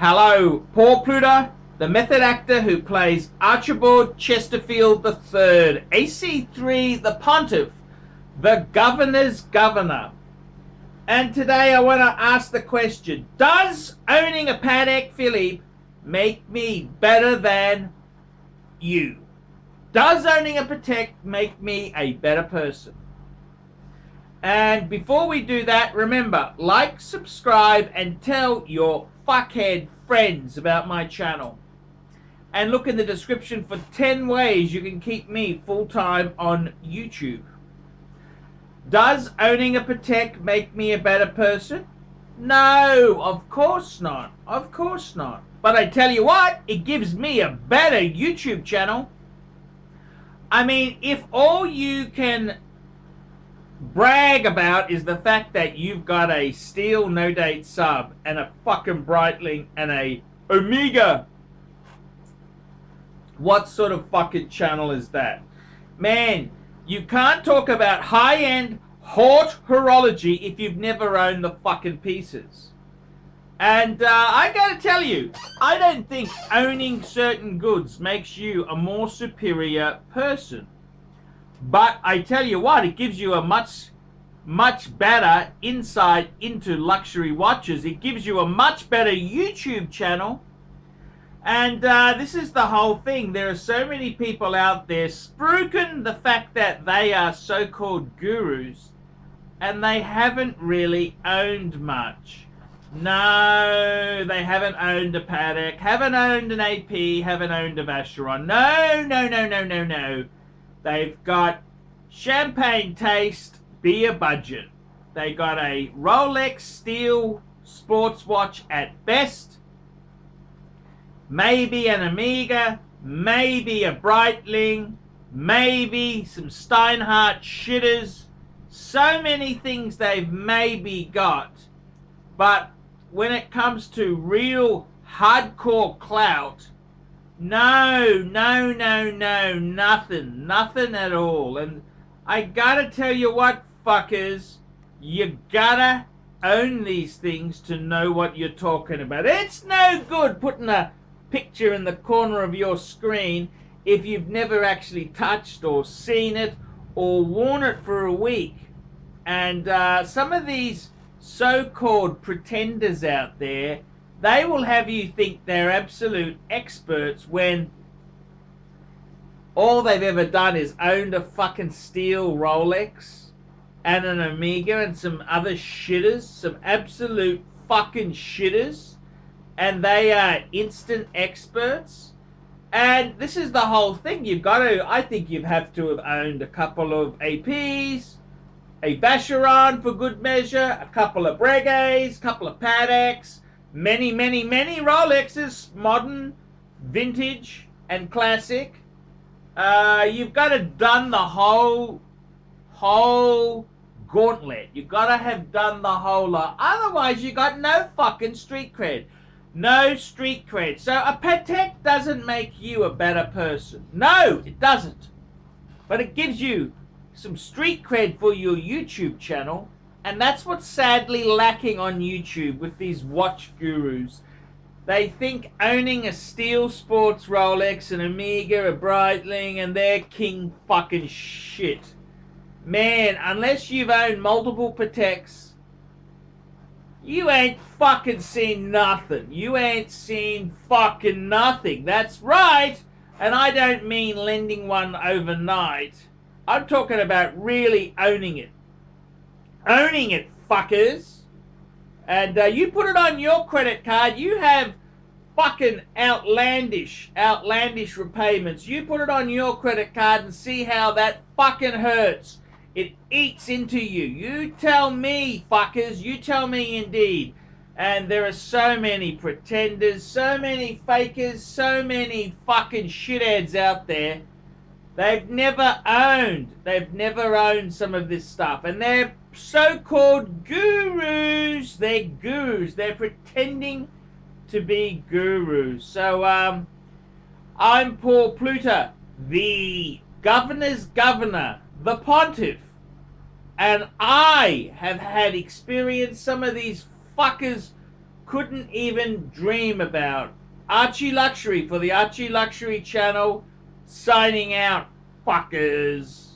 Hello, Paul Pluta, the method actor who plays Archibald Chesterfield III, AC3, the Pontiff, the Governor's Governor. And today I want to ask the question, does owning a Patek Philippe make me better than you? Does owning a Patek make me a better person? And before we do that, remember, like, subscribe, and tell your fuckhead friends about my channel. And look in the description for 10 ways you can keep me full-time on YouTube. Does owning a Patek make me a better person? No, of course not. Of course not. But I tell you what, it gives me a better YouTube channel. I mean, if all you can brag about is the fact that you've got a steel no date sub and a fucking Breitling and a Omega, what sort of fucking channel is that? Man, you can't talk about high-end haute horology if you've never owned the fucking pieces. And I gotta tell you, I don't think owning certain goods makes you a more superior person. But I tell you what, it gives you a much better insight into luxury watches. It gives you a much better YouTube channel. And this is the whole thing. There are so many people out there spruiking the fact that they are so-called gurus and they haven't really owned much. No, they haven't owned a Patek, haven't owned an AP, haven't owned a Vacheron. No. They've got champagne taste, beer budget. They got a Rolex steel sports watch at best, maybe an Omega, maybe a Breitling, maybe some Steinhardt shitters. So many things they've maybe got, but when it comes to real hardcore clout, no, nothing at all. And I gotta tell you what, fuckers, you gotta own these things to know what you're talking about. It's no good putting a picture in the corner of your screen if you've never actually touched or seen it or worn it for a week. And some of these so-called pretenders out there, they will have you think they're absolute experts when all they've ever done is owned a fucking steel Rolex and an Omega and some other shitters, some absolute fucking shitters, and they are instant experts. And this is the whole thing. You've got to, I think you have to have owned a couple of APs, a Vacheron for good measure, a couple of Breguets, a couple of Pateks, many Rolexes, modern, vintage, and classic. You've got to done the whole gauntlet. You've got to have done the whole lot. Otherwise, you got no fucking street cred. No street cred. So a Patek doesn't make you a better person. No, it doesn't. But it gives you some street cred for your YouTube channel. And that's what's sadly lacking on YouTube with these watch gurus. They think owning a steel sports Rolex, an Omega, a Breitling, and they're king fucking shit. Man, unless you've owned multiple Pateks, you ain't fucking seen nothing. You ain't seen fucking nothing. That's right. And I don't mean lending one overnight. I'm talking about really owning it. Owning it, fuckers. And you put it on your credit card, you have fucking outlandish repayments. You put it on your credit card and see how that fucking hurts. It eats into you. You tell me, fuckers. You tell me indeed. And there are so many pretenders, so many fakers, so many fucking shitheads out there. They've never owned some of this stuff. And they're so-called gurus. They're gurus. They're pretending to be gurus. So, I'm Paul Pluta, the Governor's Governor, the Pontiff. And I have had experience some of these fuckers couldn't even dream about. ArchieLuxury for the ArchieLuxury channel, signing out, fuckers.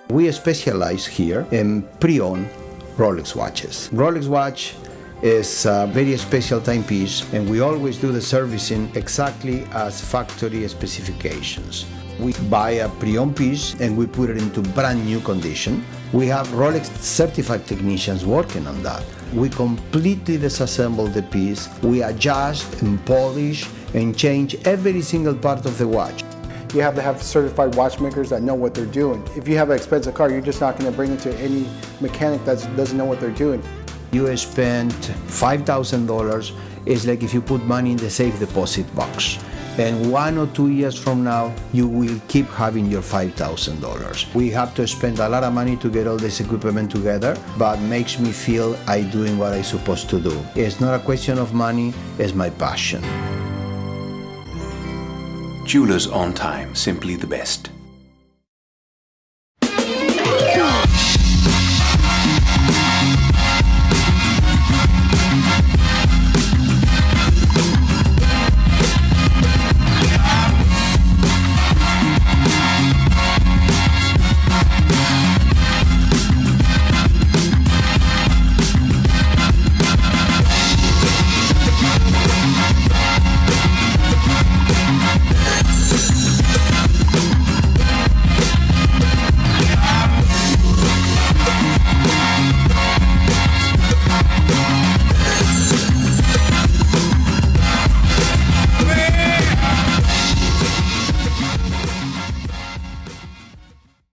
We specialize here in pre-owned Rolex watches. Rolex watch is a very special timepiece, and we always do the servicing exactly as factory specifications. We buy a pre-owned piece and we put it into brand new condition. We have Rolex certified technicians working on that. We completely disassemble the piece, we adjust and polish and change every single part of the watch. You have to have certified watchmakers that know what they're doing. If you have an expensive car, you're just not going to bring it to any mechanic that doesn't know what they're doing. You spend $5,000, it's like if you put money in the safe deposit box. And 1 or 2 years from now, you will keep having your $5,000. We have to spend a lot of money to get all this equipment together, but makes me feel I'm doing what I'm supposed to do. It's not a question of money, it's my passion. Jewelers on time, simply the best.